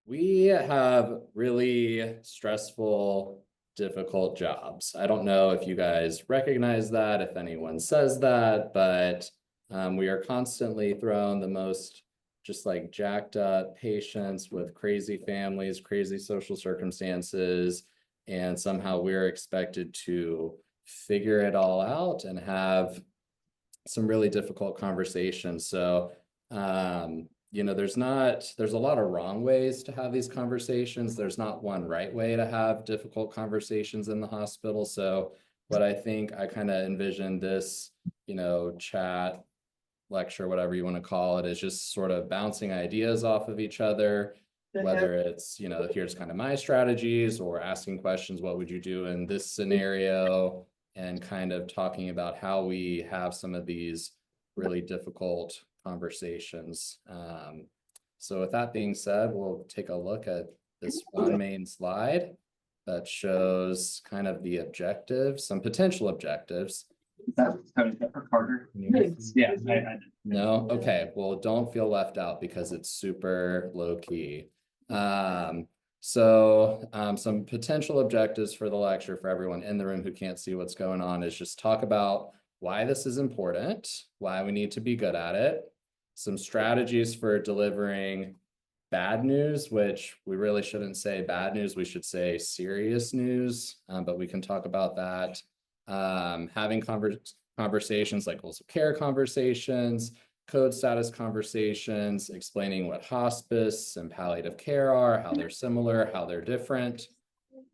We have really stressful, difficult jobs. I don't know if you guys recognize that, if anyone says that, but we are constantly thrown the most just like jacked up patients with crazy families, crazy social circumstances, and somehow we're expected to figure it all out and have some really difficult conversations. So, there's a lot of wrong ways to have these conversations. There's not one right way to have difficult conversations in the hospital. So, what I think I kind of envisioned this, chat, lecture, whatever you want to call it, is just sort of bouncing ideas off of each other, whether it's, here's kind of my strategies or asking questions, what would you do in this scenario? And kind of talking about how we have some of these really difficult conversations. So with that being said, we'll take a look at this one main slide that shows kind of the objectives, some potential objectives. For Carter. Yeah, no, okay, well, don't feel left out because it's super low key. Some potential objectives for the lecture for everyone in the room who can't see what's going on is just talk about why this is important, why we need to be good at it, some strategies for delivering bad news, which we really shouldn't say bad news, we should say serious news, but we can talk about that. Having conversations like goals of care conversations, code status conversations, explaining what hospice and palliative care are, how they're similar, how they're different.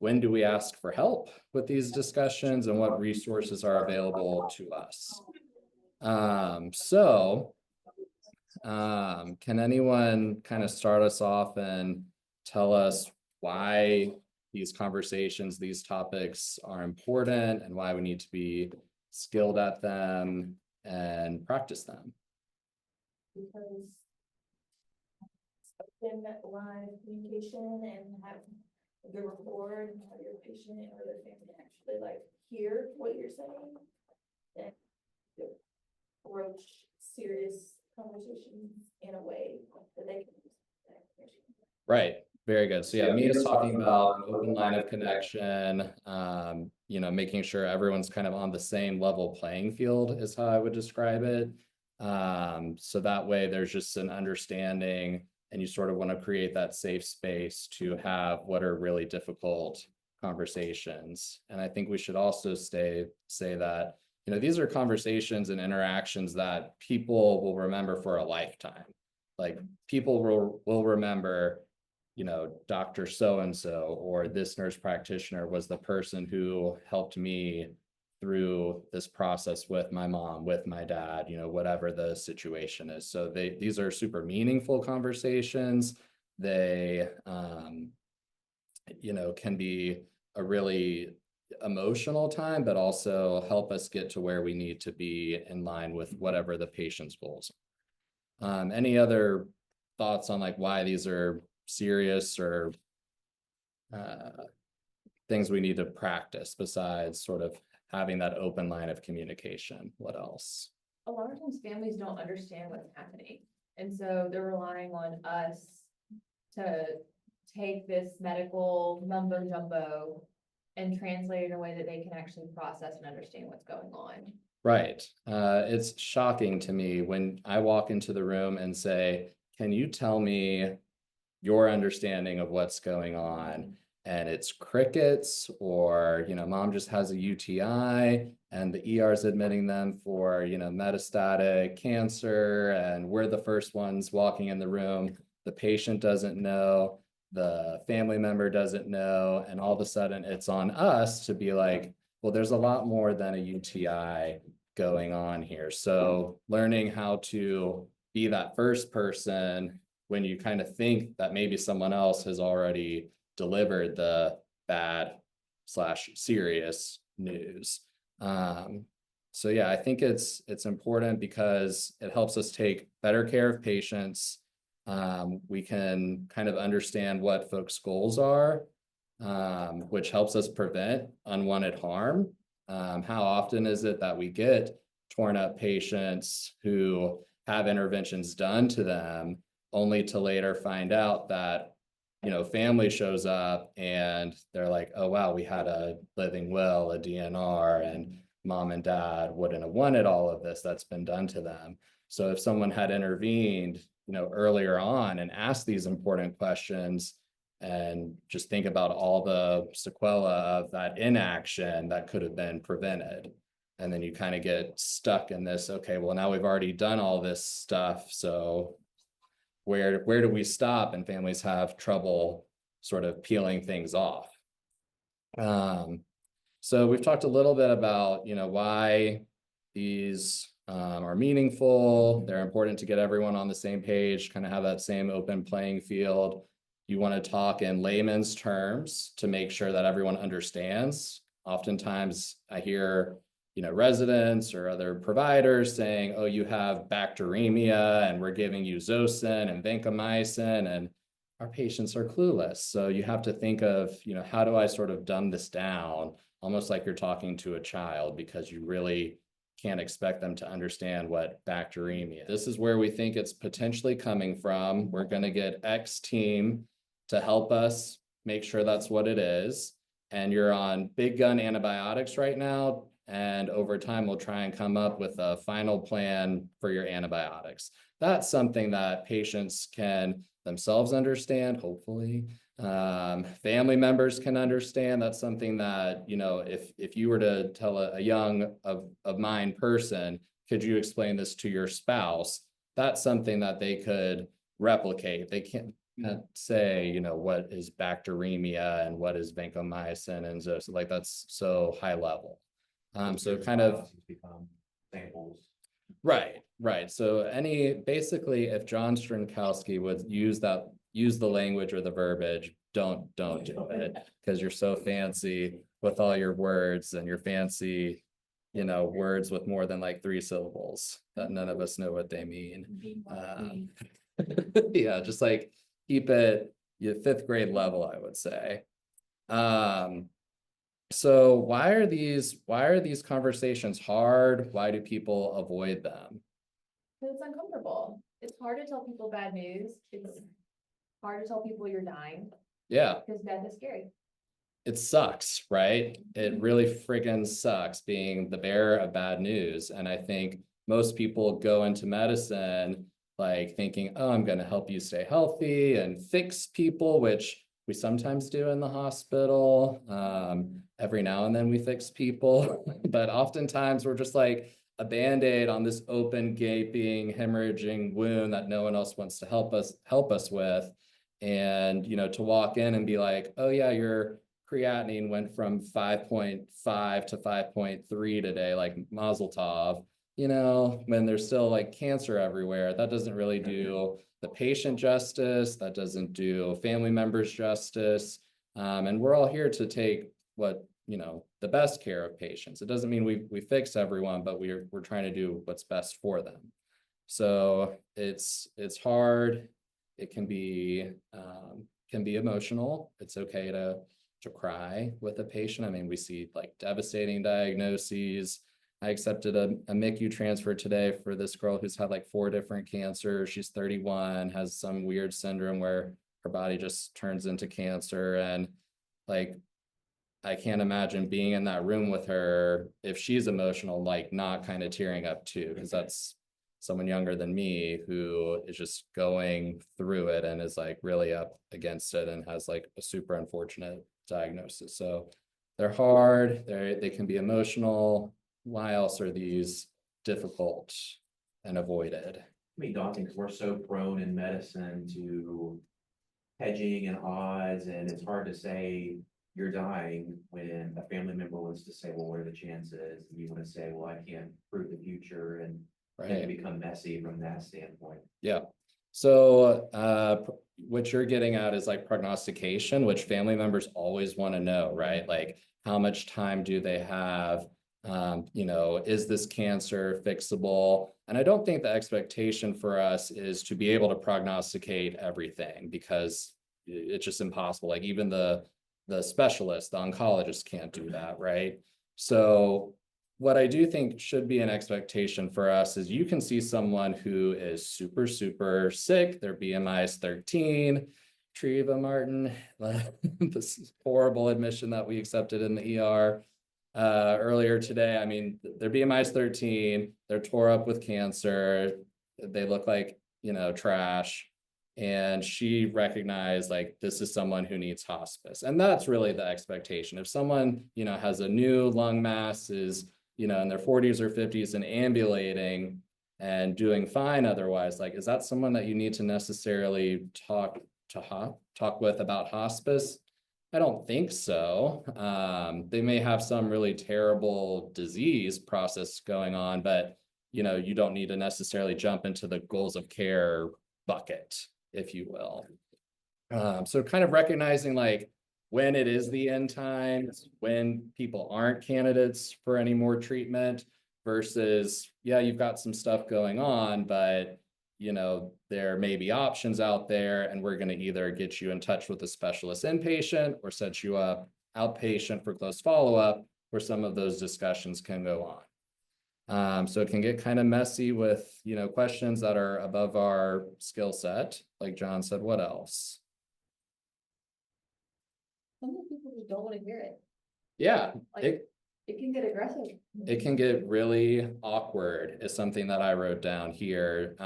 When do we ask for help with these discussions and what resources are available to us? Can anyone kind of start us off and tell us why these conversations, these topics are important and why we need to be skilled at them and practice them? Because open line of communication and have a good rapport and have your patient or their family actually like hear what you're saying and approach serious conversations in a way that they can use that information. Right. Very good. So yeah, Mia's talking about an open line of connection, making sure everyone's kind of on the same level playing field is how I would describe it. So that way there's just an understanding and you sort of want to create that safe space to have what are really difficult conversations. And I think we should also say that, these are conversations and interactions that people will remember for a lifetime. Like people will remember, Dr. So-and-so or this nurse practitioner was the person who helped me through this process with my mom, with my dad, whatever the situation is. So these are super meaningful conversations. They, can be a really emotional time, but also help us get to where we need to be in line with whatever the patient's goals are. Any other thoughts on like why these are serious or things we need to practice besides sort of having that open line of communication? What else? A lot of times families don't understand what's happening. And so they're relying on us to take this medical mumbo jumbo and translate it in a way that they can actually process and understand what's going on. Right. It's shocking to me when I walk into the room and say, can you tell me your understanding of what's going on? And it's crickets, or, mom just has a UTI and the ER is admitting them for, metastatic cancer. And we're the first ones walking in the room. The patient doesn't know, the family member doesn't know. And all of a sudden it's on us to be like, well, there's a lot more than a UTI going on here. So learning how to be that first person when you kind of think that maybe someone else has already delivered the bad/serious news. So yeah, I think it's important because it helps us take better care of patients. We can kind of understand what folks' goals are, which helps us prevent unwanted harm. How often is it that we get torn up patients who have interventions done to them only to later find out that family shows up and they're like, oh, wow, we had a living will, a DNR, and mom and dad wouldn't have wanted all of this that's been done to them. So if someone had intervened, earlier on and asked these important questions and just think about all the sequela of that inaction that could have been prevented. And then you kind of get stuck in this, okay, well, now we've already done all this stuff. So where do we stop? And families have trouble sort of peeling things off. So we've talked a little bit about, why these are meaningful. They're important to get everyone on the same page, kind of have that same open playing field. You want to talk in layman's terms to make sure that everyone understands. Oftentimes I hear, residents or other providers saying, oh, you have bacteremia and we're giving you Zosyn and vancomycin, and our patients are clueless. So you have to think of, how do I sort of dumb this down, almost like you're talking to a child, because you really can't expect them to understand what bacteremia. This is where we think it's potentially coming from. We're going to get X team to help us make sure that's what it is. And you're on big gun antibiotics right now. And over time, we'll try and come up with a final plan for your antibiotics. That's something that patients can themselves understand, hopefully. Family members can understand. That's something that, if you were to tell a young of mind person, could you explain this to your spouse? That's something that they could replicate. They can't say, what is bacteremia and what is vancomycin and so like that's so high level. So kind of become samples. Right. So basically, if John Strinkowski would use the language or the verbiage, don't do it, because you're so fancy with all your words and your fancy, words with more than like 3 syllables that none of us know what they mean. Yeah, just like keep it 5th grade level, I would say. So why are these conversations hard? Why do people avoid them? Because it's uncomfortable. It's hard to tell people bad news. It's hard to tell people you're dying Yeah, because death is scary. it sucks, right? It really friggin' sucks being the bearer of bad news. And I think most people go into medicine like thinking, oh, I'm going to help you stay healthy and fix people, which we sometimes do in the hospital. Every now and then we fix people, but oftentimes we're just like a Band-Aid on this open, gaping, hemorrhaging wound that no one else wants to help us with. And, to walk in and be like, oh yeah, your creatinine went from 5.5 to 5.3 today, like Mazel Tov, when there's still like cancer everywhere, that doesn't really do the patient justice, that doesn't do family members justice. And we're all here to take the best care of patients. It doesn't mean we fix everyone, but we're trying to do what's best for them. So it's hard. It can be emotional. It's okay to cry with a patient. I mean, we see like devastating diagnoses. I accepted a MICU transfer today for this girl who's had like 4 different cancers. She's 31, has some weird syndrome where her body just turns into cancer. And like, I can't imagine being in that room with her if she's emotional, like not kind of tearing up too, because that's someone younger than me who is just going through it and is like really up against it and has like a super unfortunate diagnosis. So they're hard, they can be emotional. Why else are these difficult and avoided? I mean, daunting because we're so prone in medicine to hedging and odds, and it's hard to say you're dying when a family member wants to say, well, what are the chances? And you want to say, well, I can't prove the future, and it can become messy from that standpoint. Yeah. So what you're getting at is like prognostication, which family members always want to know, right? Like how much time do they have? Is this cancer fixable? And I don't think the expectation for us is to be able to prognosticate everything, because it's just impossible. Like even the specialist, the oncologist can't do that, right? So what I do think should be an expectation for us is you can see someone who is super, super sick, their BMI is 13, Treva Martin, this horrible admission that we accepted in the ER earlier today. I mean, their BMI is 13, they're tore up with cancer, they look like, trash. And she recognized like this is someone who needs hospice. And that's really the expectation. If someone, has a new lung mass, is, in their 40s or 50s and ambulating and doing fine otherwise, like, is that someone that you need to necessarily talk with about hospice? I don't think so. They may have some really terrible disease process going on, but you don't need to necessarily jump into the goals of care bucket, if you will. So kind of recognizing like when it is the end times, when people aren't candidates for any more treatment versus, yeah, you've got some stuff going on, but there may be options out there, and we're going to either get you in touch with a specialist inpatient or set you up outpatient for close follow-up, where some of those discussions can go on. So it can get kind of messy with, questions that are above our skill set. Like John said, what else? Some people just don't want to hear it. Yeah, Like, it can get aggressive. it can get really awkward is something that I wrote down here.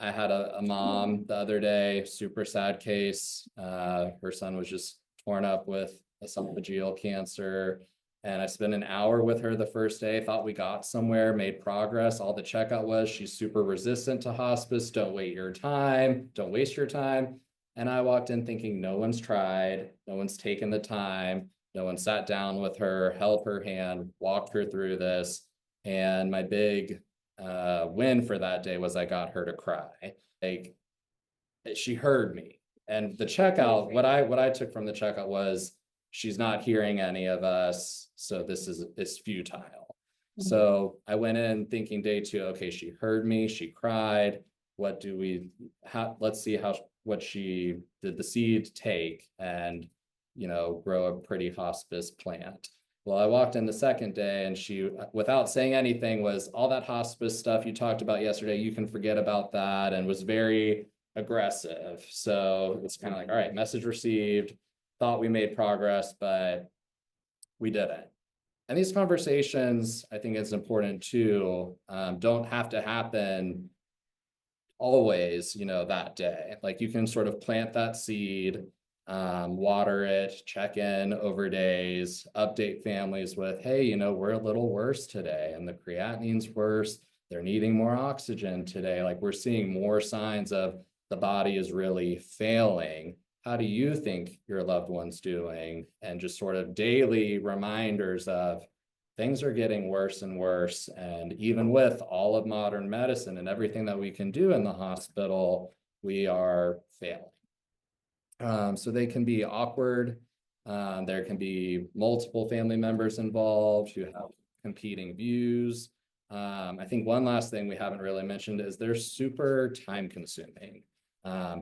I had a mom the other day, super sad case. Her son was just torn up with esophageal cancer. And I spent an hour with her the first day, thought we got somewhere, made progress. All the checkout was she's super resistant to hospice. Don't waste your time. And I walked in thinking no one's tried, no one's taken the time. No one sat down with her, held her hand, walked her through this. And my big win for that day was I got her to cry. Like, she heard me. And the checkout, what I took from the checkout was she's not hearing any of us, so this is futile. So I went in thinking day 2, okay, she heard me, she cried. Let's see what she did the seed take and grow a pretty hospice plant. Well, I walked in the second day and she, without saying anything, was all that hospice stuff you talked about yesterday, you can forget about that, and was very aggressive. So it's kind of like, all right, message received, thought we made progress, but we didn't. And these conversations, I think it's important too, don't have to happen always, that day. Like, you can sort of plant that seed, water it, check in over days, update families with, hey, we're a little worse today and the creatinine's worse. They're needing more oxygen today. Like, we're seeing more signs of the body is really failing. How do you think your loved one's doing? And just sort of daily reminders of things are getting worse and worse. And even with all of modern medicine and everything that we can do in the hospital, we are failing. So they can be awkward. There can be multiple family members involved who have competing views. I think one last thing we haven't really mentioned is they're super time consuming.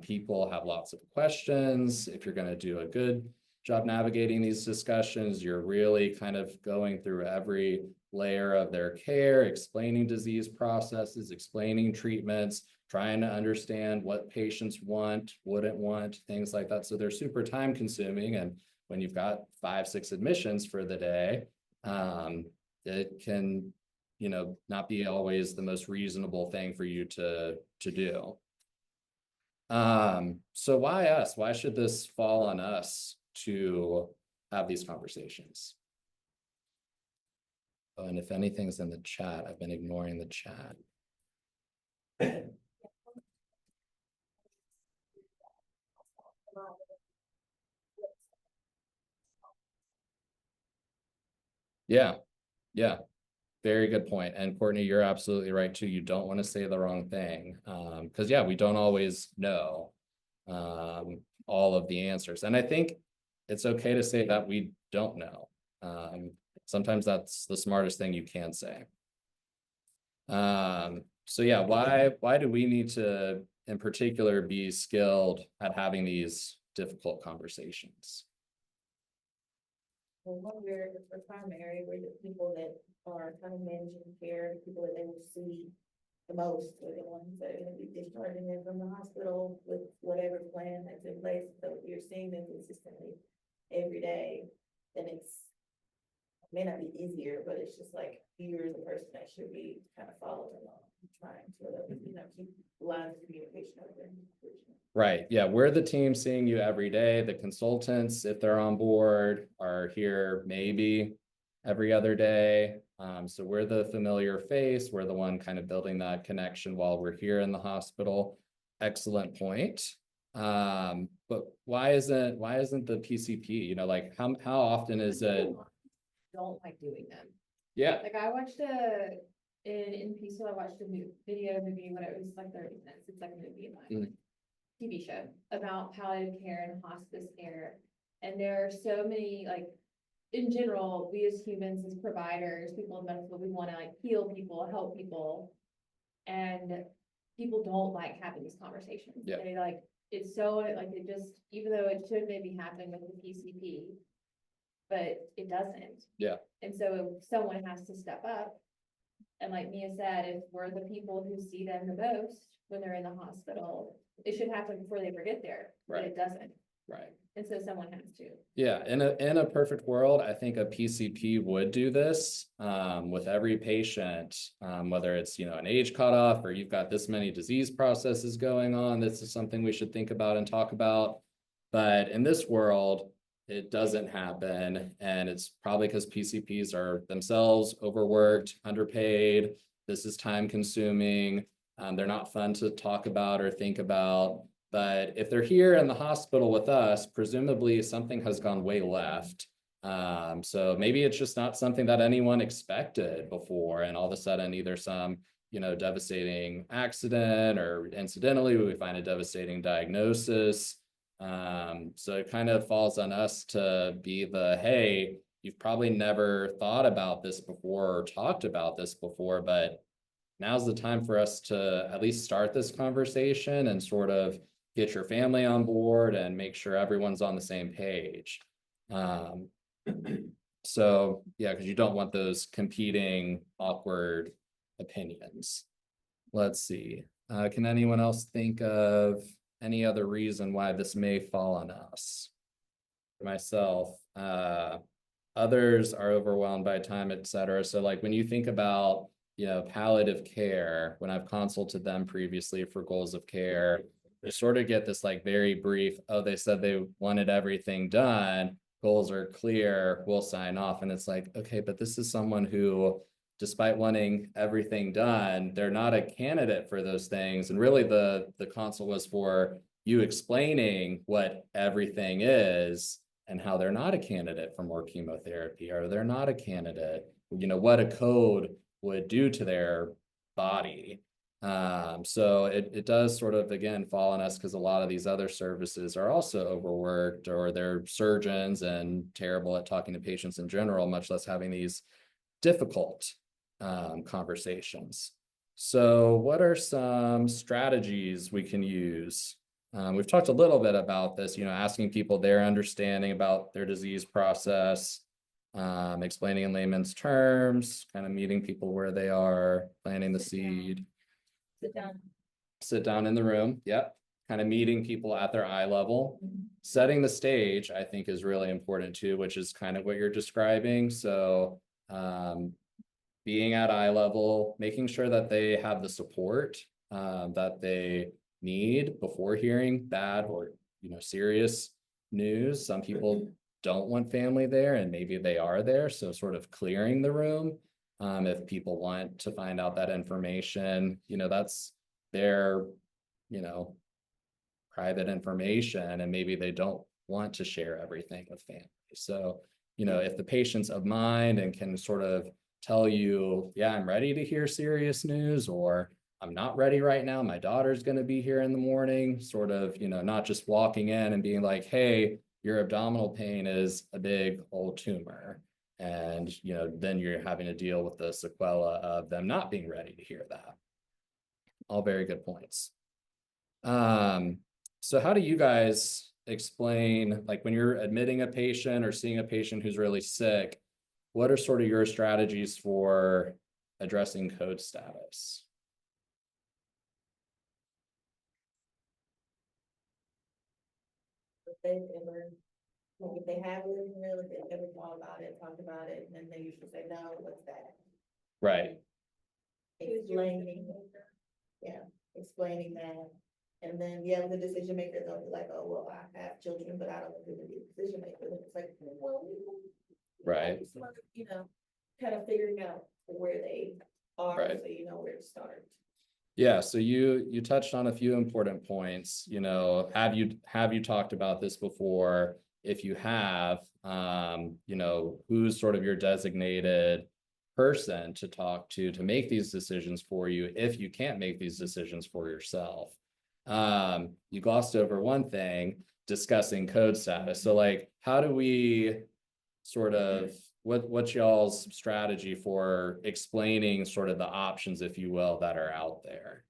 People have lots of questions. If you're going to do a good job navigating these discussions, you're really kind of going through every layer of their care, explaining disease processes, explaining treatments, trying to understand what patients want, wouldn't want, things like that. So they're super time consuming. And when you've got 5-6 admissions for the day, it can, not be always the most reasonable thing for you to do. So why us? Why should this fall on us to have these conversations? Oh, and if anything's in the chat, I've been ignoring the chat. Yeah, very good point. And Courtney, you're absolutely right too. You don't want to say the wrong thing. Because yeah, we don't always know all of the answers. And I think it's okay to say that we don't know. Sometimes that's the smartest thing you can say. So yeah, why do we need to, in particular, be skilled at having these difficult conversations? Well, one, we're primary, we're the people that are kind of managing care, the people that they will see the most are the ones that are gonna be discharging them from the hospital with whatever plan that's in place. So if you're seeing them consistently every day, then may not be easier, but it's just like you're the person that should be kind of following along, trying to, keep lines of communication open. Right, yeah, we're the team seeing you every day. The consultants, if they're on board, are here maybe every other day. So we're the familiar face. We're the one kind of building that connection while we're here in the hospital. Excellent point. But why isn't the PCP, like how often is it? Don't like doing them. Yeah, Like I watched in Peaceful, I watched a movie when it was like 30 minutes. It's like a movie, Mm. TV show about palliative care and hospice care. And there are so many, like, in general, we as humans, as providers, people in medical, we want to like heal people, help people. And people don't like having these conversations. Yeah. They like, it's so like, it just, even though it should maybe happen with the PCP, but it doesn't. Yeah. And so someone has to step up. And like Mia said, if we're the people who see them the most when they're in the hospital, it should happen before they ever get there, but it doesn't. right. And so someone has to. Yeah, in a perfect world, I think a PCP would do this with every patient, whether it's, an age cutoff or you've got this many disease processes going on. This is something we should think about and talk about. But in this world, it doesn't happen. And it's probably because PCPs are themselves overworked, underpaid. This is time consuming. They're not fun to talk about or think about. But if they're here in the hospital with us, presumably something has gone way left. So maybe it's just not something that anyone expected before. And all of a sudden, either some, devastating accident or incidentally, we find a devastating diagnosis. So it kind of falls on us to be hey, you've probably never thought about this before or talked about this before, but now's the time for us to at least start this conversation and sort of get your family on board and make sure everyone's on the same page. So yeah, because you don't want those competing awkward opinions. Let's see. Can anyone else think of any other reason why this may fall on us? Myself, others are overwhelmed by time, etc. So like when you think about, palliative care, when I've consulted them previously for goals of care, you sort of get this like very brief, oh, they said they wanted everything done, goals are clear, we'll sign off. And it's like, okay, but this is someone who, despite wanting everything done, they're not a candidate for those things. And really the consult was for you explaining what everything is and how they're not a candidate for more chemotherapy, or they're not a candidate, what a code would do to their body. So it does sort of, again, fall on us because a lot of these other services are also overworked, or they're surgeons and terrible at talking to patients in general, much less having these difficult conversations. So what are some strategies we can use? We've talked a little bit about this, asking people their understanding about their disease process, explaining in layman's terms, kind of meeting people where they are, planting the seed. Sit down in the room. Yep. Kind of meeting people at their eye level. Setting the stage, I think, is really important too, which is kind of what you're describing. So being at eye level, making sure that they have the support that they need before hearing bad or serious news. Some people don't want family there, and maybe they are there, so sort of clearing the room if people want to find out that information. That's their private information, and maybe they don't want to share everything with family. So if the patient's of mind and can sort of tell you, yeah, I'm ready to hear serious news, or I'm not ready right now, my daughter's going to be here in the morning, sort of, not just walking in and being like, hey, your abdominal pain is a big old tumor. And, then you're having to deal with the sequela of them not being ready to hear that. All very good points. So how do you guys explain, like when you're admitting a patient or seeing a patient who's really sick, what are sort of your strategies for addressing code status? they've ever, like if they have lived in real, if they've ever thought about it, talked about it, and then they usually say, no, what's that? Right, Explaining, yeah, explaining that. And then, yeah, the decision maker, they'll be like, oh, well, I have children, but I don't want to be the decision maker. And it's like, well, Right. you know, kind of figuring out where they are, Right. so you know where to start. yeah, so you touched on a few important points, have you talked about this before? If you have, who's sort of your designated person to talk to make these decisions for you if you can't make these decisions for yourself. You glossed over one thing, discussing code status. So like, how do we sort of, what's y'all's strategy for explaining sort of the options, if you will, that are out there?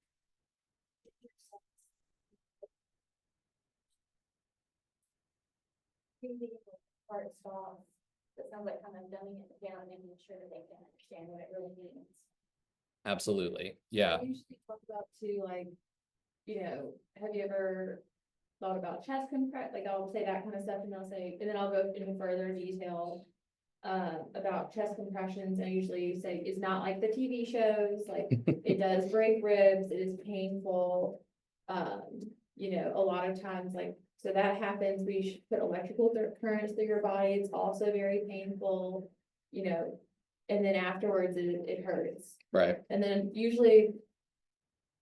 Part stop, it sounds like kind of dumbing it down and making sure that they can understand what it really means. Absolutely, yeah. I usually talk about too, like, have you ever thought about chest compress, like I'll say that kind of stuff and they'll say, and then I'll go into further detail about chest compressions. I usually say it's not like the TV shows, like it does break ribs, it is painful. A lot of times, like, so that happens, we should put electrical currents through your body, it's also very painful, and then afterwards it hurts. Right, And then usually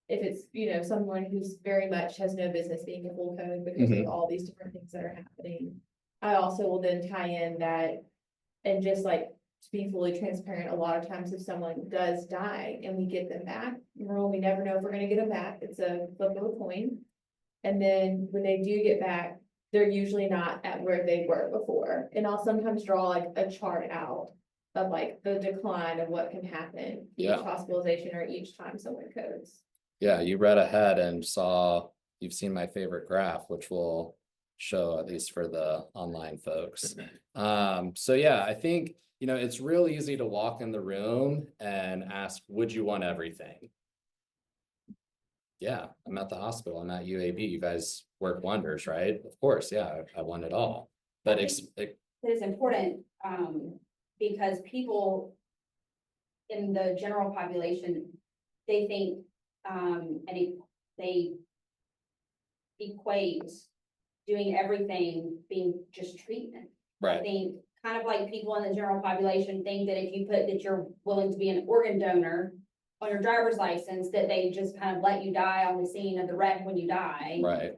if it's, someone who's very much has no business being a full code because of all these different things that are happening. I also will then tie in that, and just like to be fully transparent, a lot of times if someone does die and we get them back, we never know if we're gonna get them back, it's a flip of a coin. And then when they do get back, they're usually not at where they were before. And I'll sometimes draw like a chart out of like the decline of what can happen each Yeah. hospitalization or each time someone codes. yeah, you read ahead and you've seen my favorite graph, which will show, at least for the online folks. So yeah, I think, it's real easy to walk in the room and ask, would you want everything? Yeah, I'm at the hospital, I'm at UAB, you guys work wonders, right? Of course, yeah, I want it all. But It is important, because people in the general population, they think, they equate doing everything being just treatment. I right, think kind of like people in the general population think that if you put that you're willing to be an organ donor on your driver's license, that they just kind of let you die on the scene of the wreck when you die. right,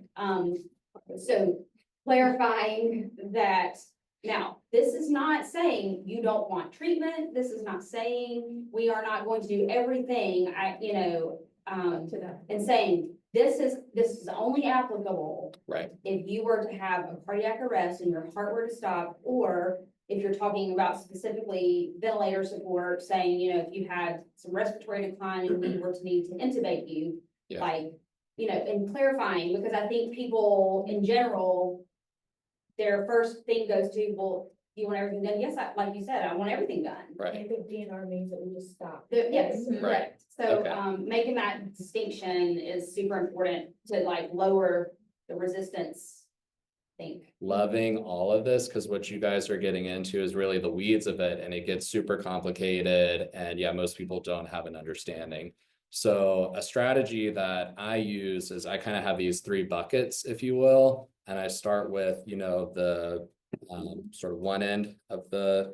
So clarifying that, now, this is not saying you don't want treatment. This is not saying we are not going to do everything, To that. and saying this is only applicable right, if you were to have a cardiac arrest and your heart were to stop, or if you're talking about specifically ventilator support, saying, if you had some respiratory decline and we were to need to intubate you, Yeah. like, and clarifying, because I think people in general, their first thing goes to, well, you want everything done? Yes, like you said, I want everything done. right, I think DNR means that we just stop. Yes, Right. correct. So, Okay. making that distinction is super important to like lower the resistance, I think. loving all of this, because what you guys are getting into is really the weeds of it, and it gets super complicated, and yeah, most people don't have an understanding. So a strategy that I use is I kind of have these three buckets, if you will, and I start with, the sort of one end of the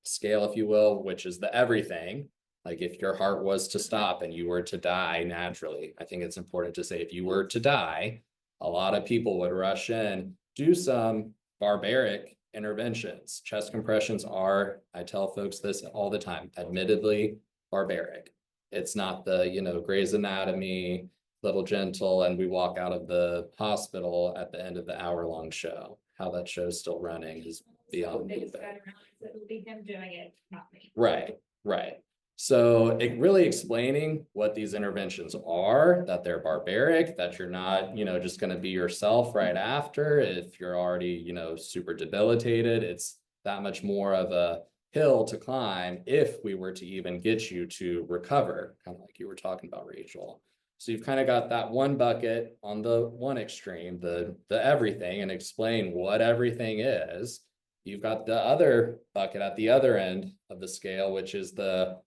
scale, if you will, which is the everything. Like if your heart was to stop and you were to die naturally, I think it's important to say if you were to die, a lot of people would rush in, do some barbaric interventions. Chest compressions are, I tell folks this all the time, admittedly barbaric. It's not the, Grey's Anatomy, little gentle, and we walk out of the hospital at the end of the hour-long show. How that show's still running is beyond me. It'll be him doing it, not me. Right, right. So it really explaining what these interventions are, that they're barbaric, that you're not, just going to be yourself right after. If you're already, super debilitated, it's that much more of a hill to climb if we were to even get you to recover, kind of like you were talking about, Rachel. So you've kind of got that one bucket on the one extreme, the everything, and explain what everything is. You've got the other bucket at the other end of the scale, which is the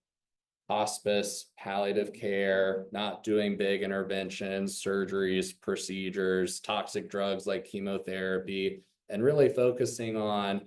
hospice, palliative care, not doing big interventions, surgeries, procedures, toxic drugs like chemotherapy, and really focusing on,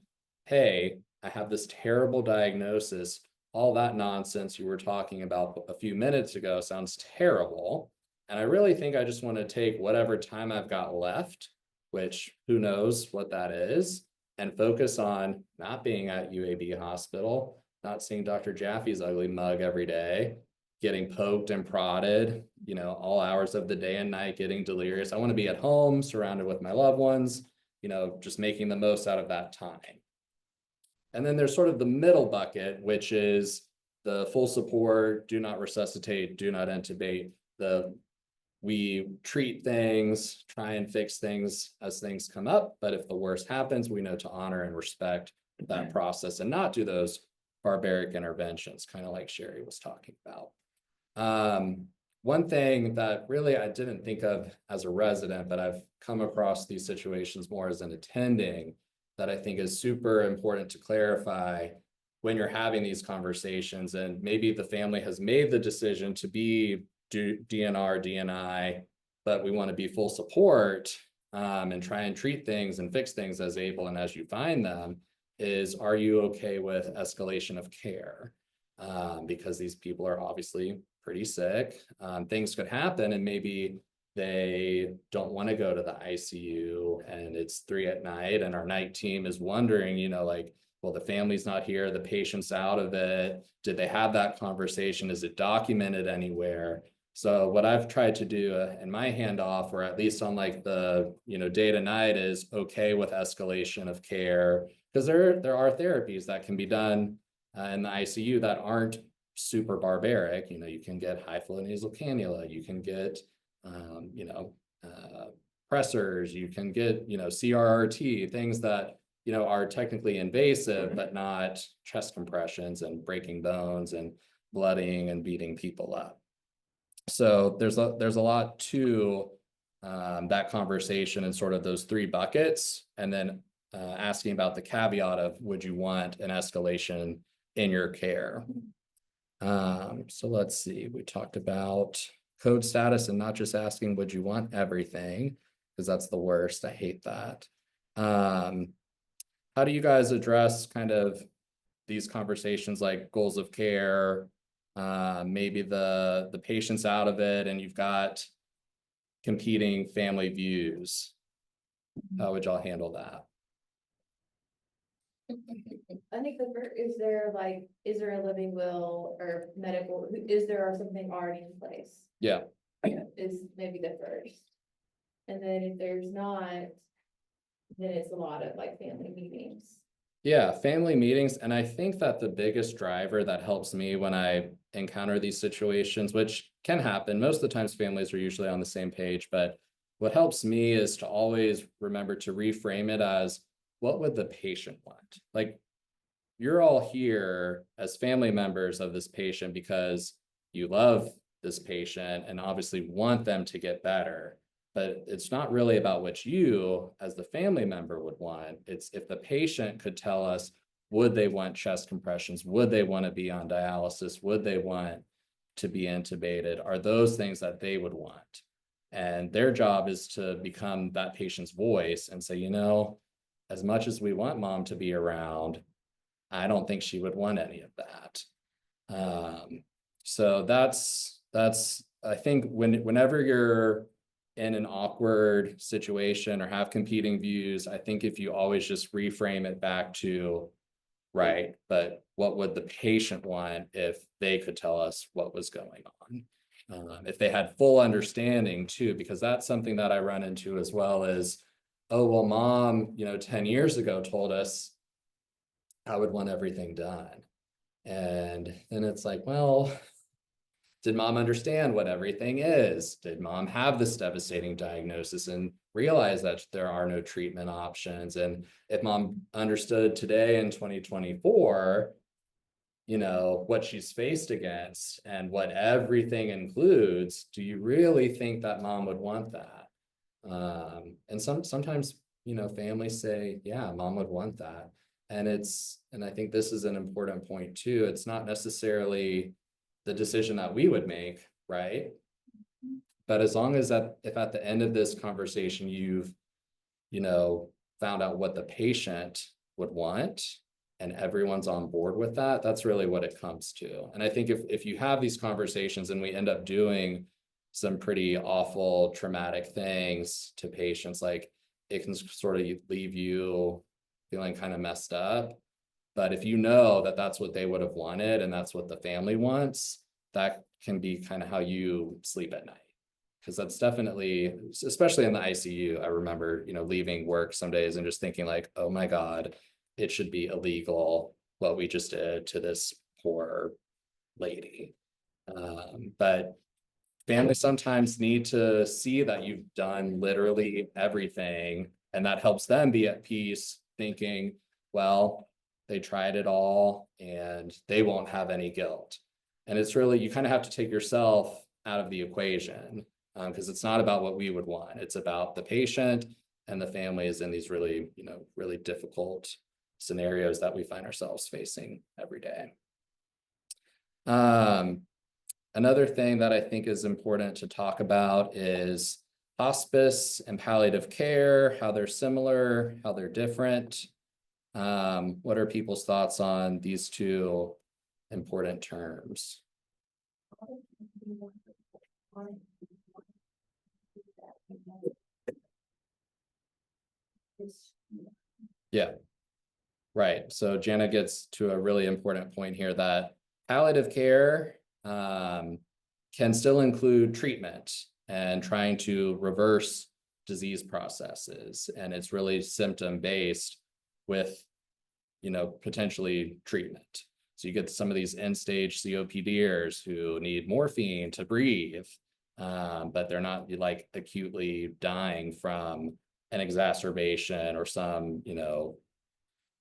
hey, I have this terrible diagnosis. All that nonsense you were talking about a few minutes ago sounds terrible. And I really think I just want to take whatever time I've got left, which who knows what that is, and focus on not being at UAB hospital, not seeing Dr. Jaffe's ugly mug every day, getting poked and prodded, all hours of the day and night, getting delirious. I want to be at home, surrounded with my loved ones, just making the most out of that time. And then there's sort of the middle bucket, which is the full support, do not resuscitate, do not intubate. We treat things, try and fix things as things come up. But if the worst happens, we know to honor and respect that process and not do those barbaric interventions, kind of like Sherry was talking about. One thing that really I didn't think of as a resident, but I've come across these situations more as an attending, that I think is super important to clarify when you're having these conversations, and maybe the family has made the decision to be DNR, DNI, but we want to be full support and try and treat things and fix things as able and as you find them, is, are you okay with escalation of care? Because these people are obviously pretty sick. Things could happen and maybe they don't want to go to the ICU and it's 3 p.m. and our night team is wondering, well, the family's not here, the patient's out of it. Did they have that conversation? Is it documented anywhere? So what I've tried to do in my handoff, or at least on like the, day to night, is okay with escalation of care, because there are therapies that can be done in the ICU that aren't super barbaric. You can get high flow nasal cannula, you can get, pressors, you can get, CRRT, things that, are technically invasive, but not chest compressions and breaking bones and blooding and beating people up. So there's a lot to that conversation and sort of those 3 buckets, and then asking about the caveat of, would you want an escalation in your care? So let's see, we talked about code status and not just asking, would you want everything? Because that's the worst. I hate that. How do you guys address kind of these conversations, like goals of care, maybe the patient's out of it and you've got competing family views? How would y'all handle that? I think is there a living will or medical, is there something already in place? Yeah. Is maybe the first. And then if there's not, then it's a lot of family meetings. Yeah, family meetings. And I think that the biggest driver that helps me when I encounter these situations, which can happen, most of the times families are usually on the same page, but what helps me is to always remember to reframe it as, what would the patient want? Like, you're all here as family members of this patient because you love this patient and obviously want them to get better. But it's not really about what you as the family member would want. It's if the patient could tell us, would they want chest compressions? Would they want to be on dialysis? Would they want to be intubated? Are those things that they would want? And their job is to become that patient's voice and say, as much as we want mom to be around, I don't think she would want any of that. So that's I think whenever you're in an awkward situation or have competing views, I think if you always just reframe it back to, right, but what would the patient want if they could tell us what was going on? If they had full understanding too, because that's something that I run into as well, is, oh, well, mom, 10 years ago told us I would want everything done. And then it's like, well, did mom understand what everything is? Did mom have this devastating diagnosis and realize that there are no treatment options? And if mom understood today in 2024, you know, what she's faced against and what everything includes, do you really think that mom would want that? And sometimes, you know, families say, yeah, mom would want that. And I think this is an important point too. It's not necessarily the decision that we would make, right? But as long as if at the end of this conversation, you've, you know, found out what the patient would want and everyone's on board with that, that's really what it comes to. And I think if you have these conversations and we end up doing some pretty awful, traumatic things to patients, like it can sort of leave you feeling kind of messed up. But if you know that that's what they would have wanted and that's what the family wants, that can be kind of how you sleep at night. Because that's definitely, especially in the ICU, I remember, you know, leaving work some days and just thinking like, oh my God, it should be illegal what we just did to this poor lady. But families sometimes need to see that you've done literally everything, and that helps them be at peace thinking, well, they tried it all and they won't have any guilt. And it's really, you kind of have to take yourself out of the equation, because it's not about what we would want. It's about the patient and the families in these really, you know, really difficult scenarios that we find ourselves facing every day. Another thing that I think is important to talk about is hospice and palliative care, how they're similar, how they're different. What are people's thoughts on these two important terms? Yeah, right. So Jana gets to a really important point here that palliative care can still include treatment and trying to reverse disease processes. And it's really symptom based with, you know, potentially treatment. So you get some of these end stage COPDers who need morphine to breathe, but they're not like acutely dying from an exacerbation or some, you know,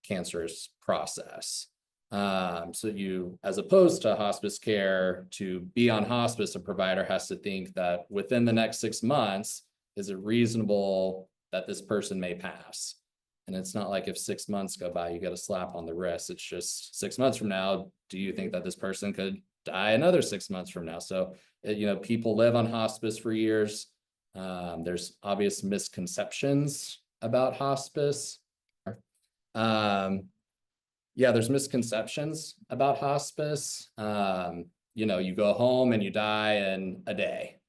cancerous process. So you, as opposed to hospice care, to be on hospice, a provider has to think that within the next 6 months, is it reasonable that this person may pass? And it's not like if 6 months go by, you get a slap on the wrist. It's just 6 months from now, do you think that this person could die another 6 months from now? So, you know, people live on hospice for years. There's obvious misconceptions about hospice. Yeah, there's misconceptions about hospice. You know, you go home and you die in a day.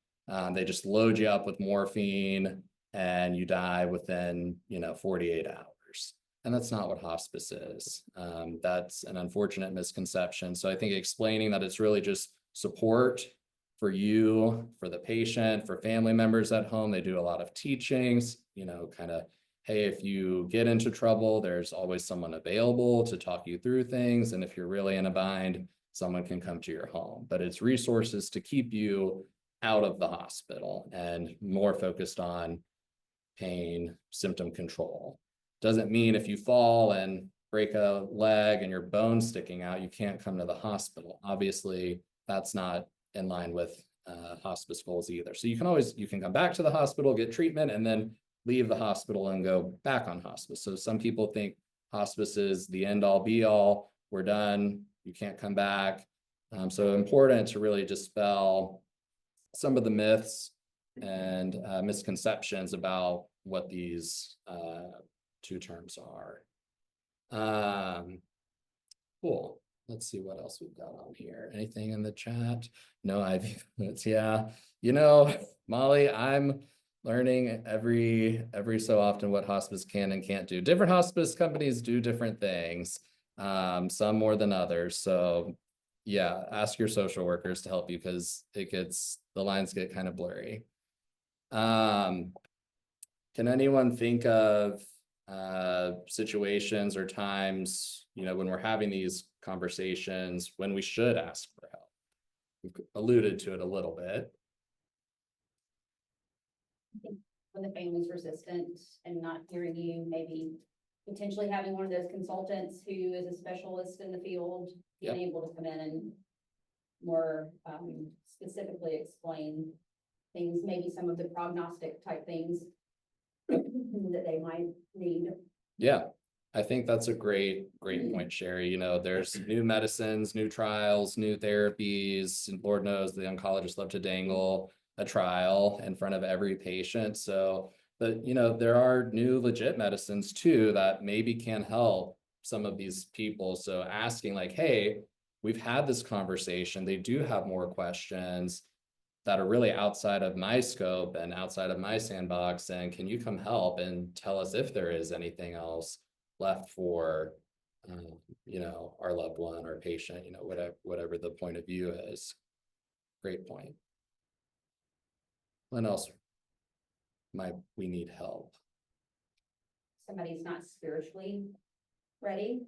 They just load you up with morphine and you die within, you know, 48 hours. And that's not what hospice is. That's an unfortunate misconception. So I think explaining that it's really just support for you, for the patient, for family members at home. They do a lot of teachings, you know, kind of, hey, if you get into trouble, there's always someone available to talk you through things. And if you're really in a bind, someone can come to your home. But it's resources to keep you out of the hospital and more focused on pain, symptom control. Doesn't mean if you fall and break a leg and your bone sticking out, you can't come to the hospital. Obviously, that's not in line with hospice goals either. So you can come back to the hospital, get treatment, and then leave the hospital and go back on hospice. So some people think hospice is the end all be all. We're done. You can't come back. So important to really dispel some of the myths and misconceptions about what these two terms are. Cool. Let's see what else we've got on here. Anything in the chat? No, yeah. You know, Molly, I'm learning every so often what hospice can and can't do. Different hospice companies do different things, some more than others. So yeah, ask your social workers to help you because the lines get kind of blurry. Can anyone think of situations or times, you know, when we're having these conversations, when we should ask for help? We've alluded to it a little bit. When the family's resistant and not hearing you, maybe potentially having one of those consultants who is a specialist in the field, being able to come in and more, specifically explain things, maybe some of the prognostic type things that they might need. Yeah, I think that's a great point, Sherry. You know, there's new medicines, new trials, new therapies, and Lord knows the oncologists love to dangle a trial in front of every patient. So, but you know, there are new legit medicines too that maybe can help some of these people. So asking like, hey, we've had this conversation. They do have more questions that are really outside of my scope and outside of my sandbox. And can you come help and tell us if there is anything else left for, you know, our loved one or patient, you know, whatever the point of view is. Great point. When else might we need help? Somebody's not spiritually ready,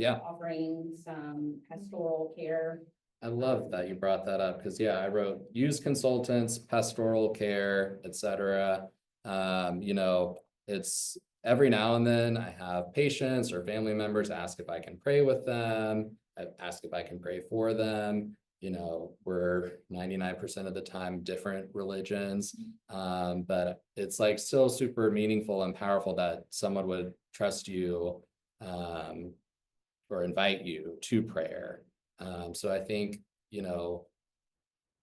Yeah, offering some pastoral care. I love that you brought that up because yeah, I wrote use consultants, pastoral care, etc. You know, it's every now and then I have patients or family members ask if I can pray with them. I ask if I can pray for them. You know, we're 99% of the time different religions, but it's like still super meaningful and powerful that someone would trust you or invite you to prayer. So I think, you know,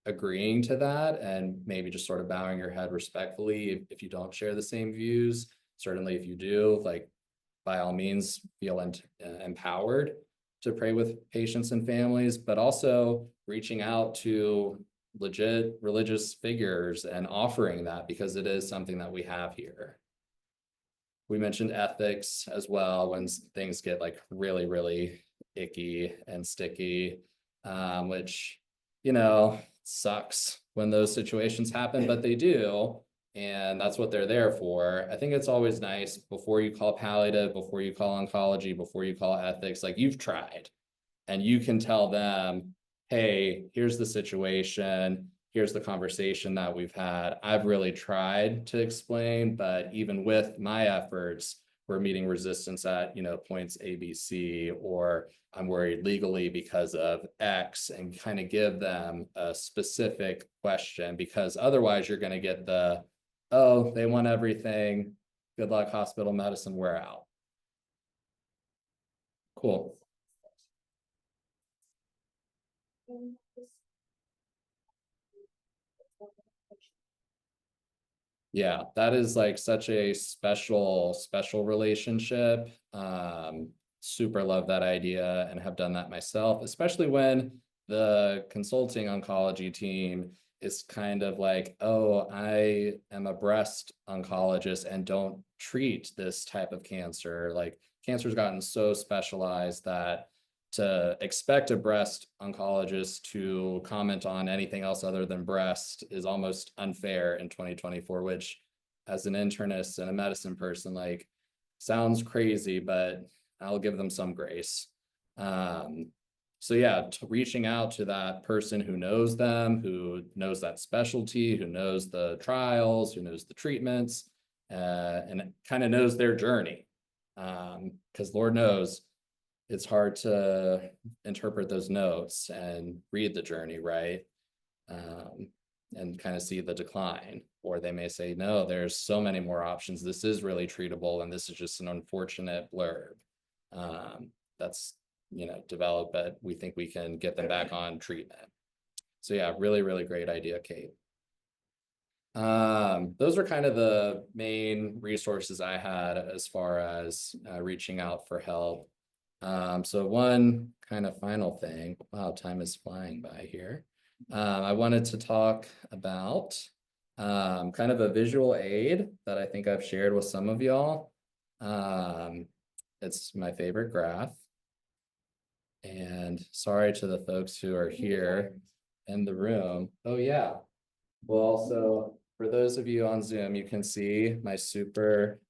agreeing to that and maybe just sort of bowing your head respectfully if you don't share the same views. Certainly if you do, like by all means feel empowered to pray with patients and families, but also reaching out to legit religious figures and offering that because it is something that we have here. We mentioned ethics as well when things get like really icky and sticky, which, you know, sucks when those situations happen, but they do. And that's what they're there for. I think it's always nice before you call palliative, before you call oncology, before you call ethics, like you've tried and you can tell them, hey, here's the situation. Here's the conversation that we've had. I've really tried to explain, but even with my efforts, we're meeting resistance at, you know, points A, B, C, or I'm worried legally because of X, and kind of give them a specific question, because otherwise you're going to get the, oh, they want everything. Good luck, hospital medicine, we're out. Cool. Yeah, that is like such a special relationship. Super love that idea and have done that myself, especially when the consulting oncology team is kind of like, oh, I am a breast oncologist and don't treat this type of cancer. Like cancer's gotten so specialized that to expect a breast oncologist to comment on anything else other than breast is almost unfair in 2024, which as an internist and a medicine person, like sounds crazy, but I'll give them some grace. So yeah, reaching out to that person who knows them, who knows that specialty, who knows the trials, who knows the treatments, and kind of knows their journey. Because Lord knows, it's hard to interpret those notes and read the journey, right? And kind of see the decline. Or they may say, no, there's so many more options. This is really treatable, and this is just an unfortunate blurb that's, you know, developed, but we think we can get them back on treatment. So yeah, really great idea, Kate. Those are kind of the main resources I had as far as reaching out for help. So one kind of final thing, wow, time is flying by here. I wanted to talk about kind of a visual aid that I think I've shared with some of y'all. It's my favorite graph. And sorry to the folks who are here in the room. Oh yeah. Well, so for those of you on Zoom, you can see my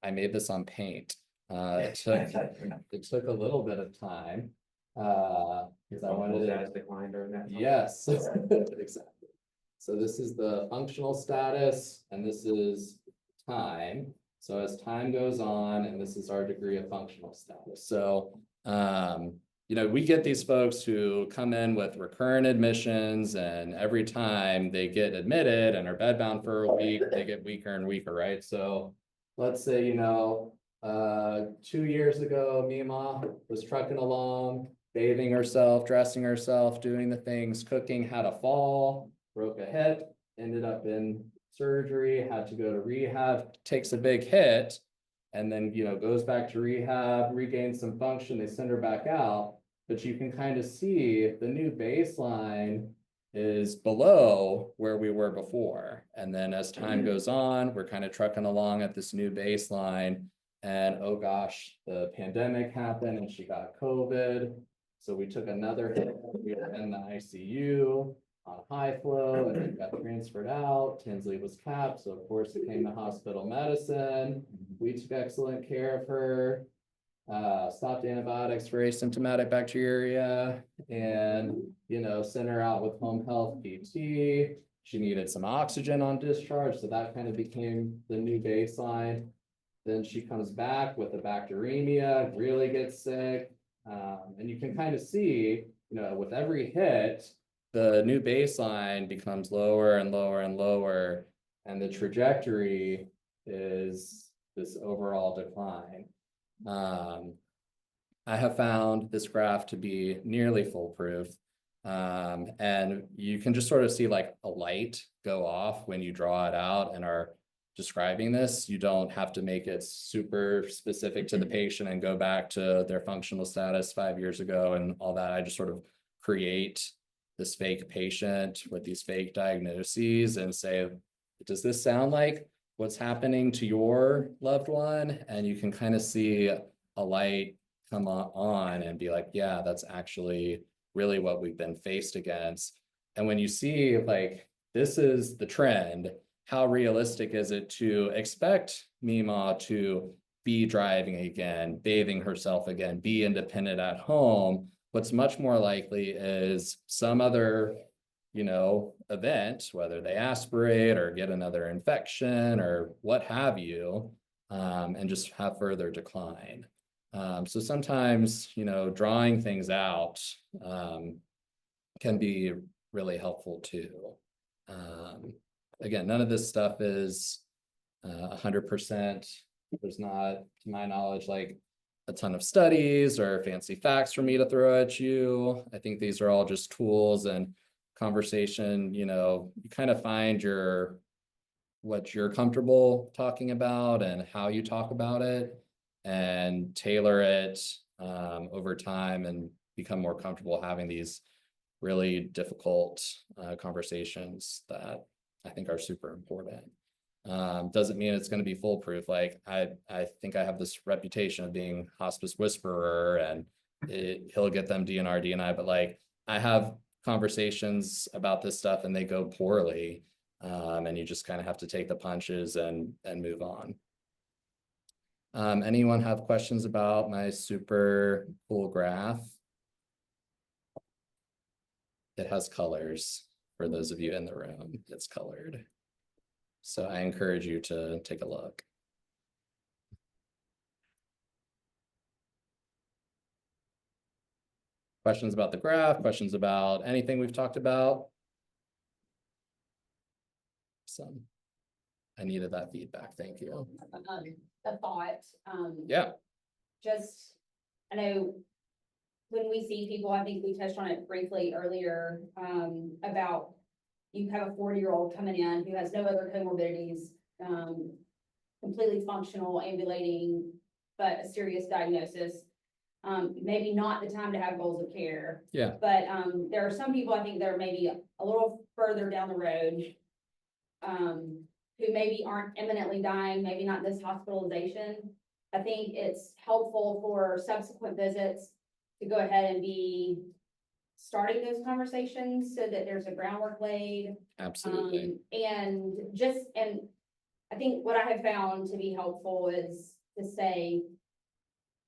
I made this on paint. It took a little bit of time. Because I wanted it declined during that time. Yes, exactly. So this is the functional status and this is time. So as time goes on, and this is our degree of functional status. So, we get these folks who come in with recurrent admissions, and every time they get admitted and are bedbound for a week, they get weaker and weaker, right? So let's say, 2 years ago, Mima was trucking along, bathing herself, dressing herself, doing the things, cooking, had a fall, broke a hip, ended up in surgery, had to go to rehab, takes a big hit, and then, goes back to rehab, regains some function, they send her back out. But you can kind of see the new baseline is below where we were before. And then as time goes on, we're kind of trucking along at this new baseline. And oh gosh, the pandemic happened and she got COVID. So we took another hit. We were in the ICU on high flow and then got transferred out. Tinsley was capped. So of course it came to hospital medicine. We took excellent care of her. Stopped antibiotics for asymptomatic bacteria and, sent her out with home health PT. She needed some oxygen on discharge. So that kind of became the new baseline. Then she comes back with a bacteremia, really gets sick. And you can kind of see, with every hit, the new baseline becomes lower and lower and lower. And the trajectory is this overall decline. I have found this graph to be nearly foolproof. And you can just sort of see like a light go off when you draw it out and are describing this. You don't have to make it super specific to the patient and go back to their functional status 5 years ago and all that. I just sort of create this fake patient with these fake diagnoses and say, does this sound like what's happening to your loved one? And you can kind of see a light come on and be like, yeah, that's actually really what we've been faced against. And when you see like, this is the trend, how realistic is it to expect Mima to be driving again, bathing herself again, be independent at home? What's much more likely is some other event, whether they aspirate or get another infection or what have you, and just have further decline. So sometimes, drawing things out can be really helpful too. Again, none of this stuff is 100%. There's not, to my knowledge, like a ton of studies or fancy facts for me to throw at you. I think these are all just tools and conversation. You kind of find what you're comfortable talking about and how you talk about it and tailor it over time and become more comfortable having these really difficult conversations that I think are super important. Doesn't mean it's going to be foolproof. Like I think I have this reputation of being hospice whisperer and he'll get them DNR, DNI, but like I have conversations about this stuff and they go poorly. And you just kind of have to take the punches and move on. Anyone have questions about my super cool graph? It has colors for those of you in the room. It's colored. So I encourage you to take a look. Questions about the graph, questions about anything we've talked about? Some. I needed that feedback. Thank you. A thought. Yeah. Just, I know when we see people, I think we touched on it briefly earlier, about you have a 40-year-old coming in who has no other comorbidities, completely functional, ambulating, but a serious diagnosis. Maybe not the time to have goals of care. Yeah. But there are some people I think that are maybe a little further down the road, who maybe aren't imminently dying, maybe not this hospitalization. I think it's helpful for subsequent visits to go ahead and be starting those conversations so that there's a groundwork laid. Absolutely. And I think what I have found to be helpful is to say,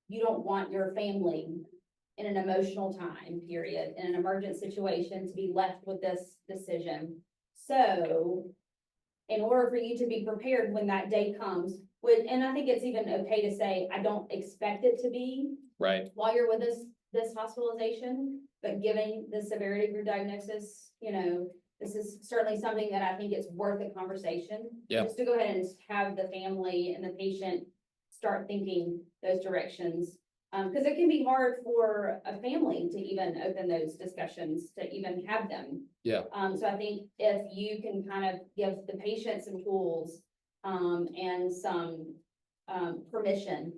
you don't want your family in an emotional time period, in an emergent situation, to be left with this decision. So in order for you to be prepared when that day comes, and I think it's even okay to say, I don't expect it to be Right, while you're with this hospitalization, but given the severity of your diagnosis, this is certainly something that I think it's worth a conversation. Yeah. Just to go ahead and have the family and the patient start thinking those directions. Because it can be hard for a family to even open those discussions, to even have them. yeah, So I think if you can kind of give the patient some tools, and some, permission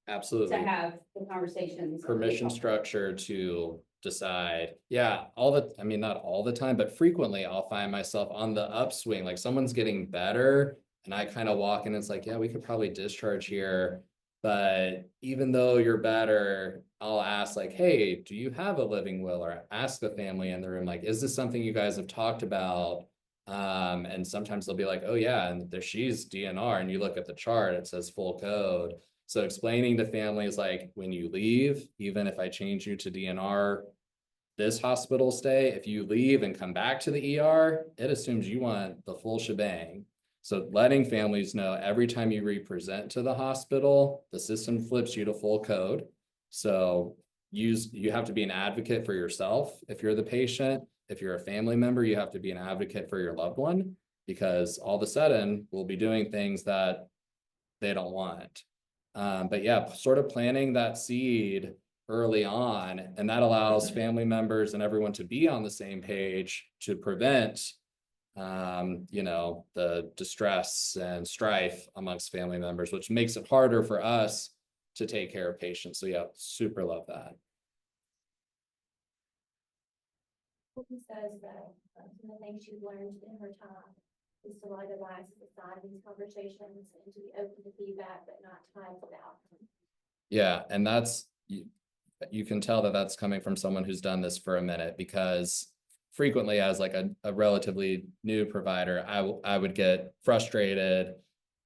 to absolutely. have the conversations. Permission structure to decide. Yeah, I mean, not all the time, but frequently I'll find myself on the upswing, like someone's getting better. And I kind of walk in, it's like, yeah, we could probably discharge here. But even though you're better, I'll ask like, hey, do you have a living will? Or ask the family in the room, like, is this something you guys have talked about? And sometimes they'll be like, oh yeah, and there she's DNR, and you look at the chart, it says full code. So explaining to families like when you leave, even if I change you to DNR, this hospital stay, if you leave and come back to the ER, it assumes you want the full shebang. So letting families know every time you represent to the hospital, the system flips you to full code. So you have to be an advocate for yourself if you're the patient. If you're a family member, you have to be an advocate for your loved one, because all of a sudden we'll be doing things that they don't want. But yeah, sort of planting that seed early on, and that allows family members and everyone to be on the same page to prevent the distress and strife amongst family members, which makes it harder for us to take care of patients. So yeah, super love that. He says that some of the things she's learned in her time is to lay the biases aside in these conversations and to be open to feedback, but not time for the outcome. Yeah, and that's you can tell that that's coming from someone who's done this for a minute, because frequently as like a relatively new provider, I would get frustrated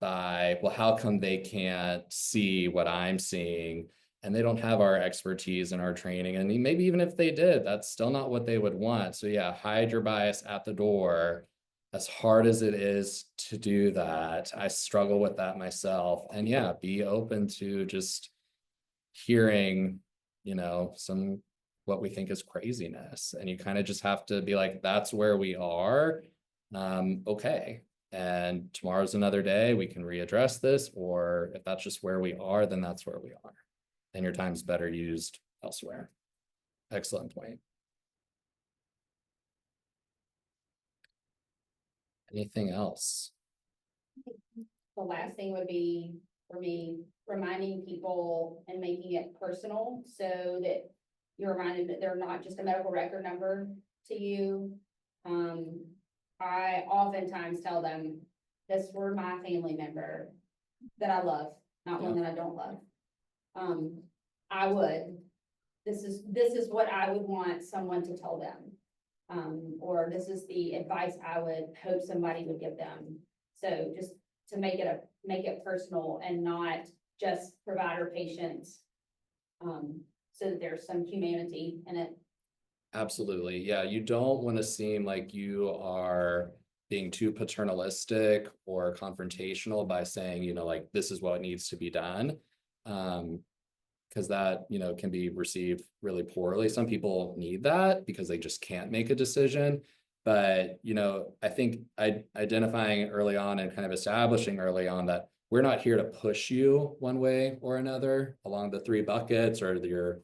by, well, how come they can't see what I'm seeing? And they don't have our expertise and our training. And maybe even if they did, that's still not what they would want. So yeah, hide your bias at the door. As hard as it is to do that, I struggle with that myself. And yeah, be open to just hearing, some what we think is craziness. And you kind of just have to be like, that's where we are. Okay. And tomorrow's another day. We can readdress this, or if that's just where we are, then that's where we are. And your time's better used elsewhere. Excellent point. Anything else? The last thing would be, for me, reminding people and making it personal so that you're reminded that they're not just a medical record number to you. I oftentimes tell them, this were my family member that I love, not one that I don't love. This is what I would want someone to tell them. Or this is the advice I would hope somebody would give them. So just to make it personal and not just provider patients. So that there's some humanity in it. Absolutely. Yeah, you don't want to seem like you are being too paternalistic or confrontational by saying, like, this is what needs to be done. Because that, can be received really poorly. Some people need that because they just can't make a decision. But, I think identifying early on and kind of establishing early on that we're not here to push you one way or another along the 3 buckets or your,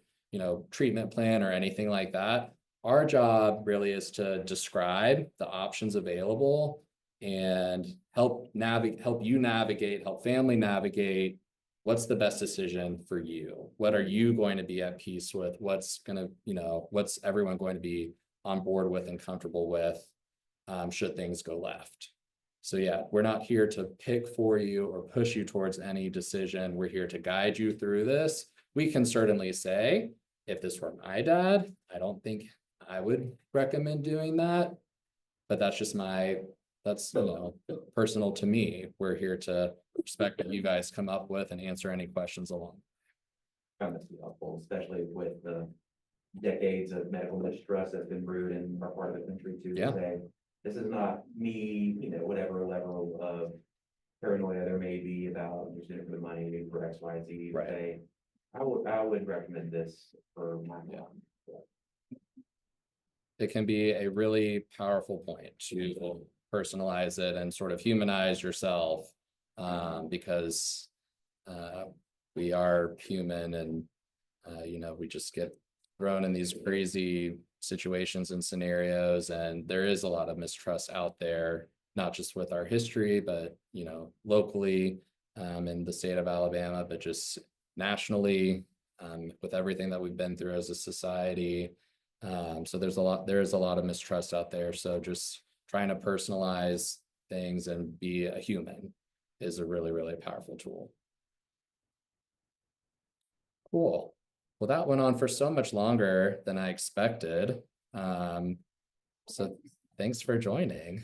treatment plan or anything like that. Our job really is to describe the options available and help you navigate, help family navigate what's the best decision for you. What are you going to be at peace with? What's everyone going to be on board with and comfortable with, should things go left. So yeah, we're not here to pick for you or push you towards any decision. We're here to guide you through this. We can certainly say, if this were my dad, I don't think I would recommend doing that. But that's just that's personal to me. We're here to respect what you guys come up with and answer any questions along. Found this to be helpful, especially with the decades of medical mistrust that's been brewed in our part of the country too. Yeah. To say, this is not me, whatever level of paranoia there may be about using it for the money for X, Y, Z. Right. Say, I would recommend this for my Yeah. mom. It can be a really powerful point to personalize it and sort of humanize yourself, because we are human, and we just get thrown in these crazy situations and scenarios, and there is a lot of mistrust out there, not just with our history, but locally, in the state of Alabama, but just nationally, with everything that we've been through as a society. So there is a lot of mistrust out there. So just trying to personalize things and be a human is a really, really powerful tool. Cool. Well, that went on for so much longer than I expected. So thanks for joining.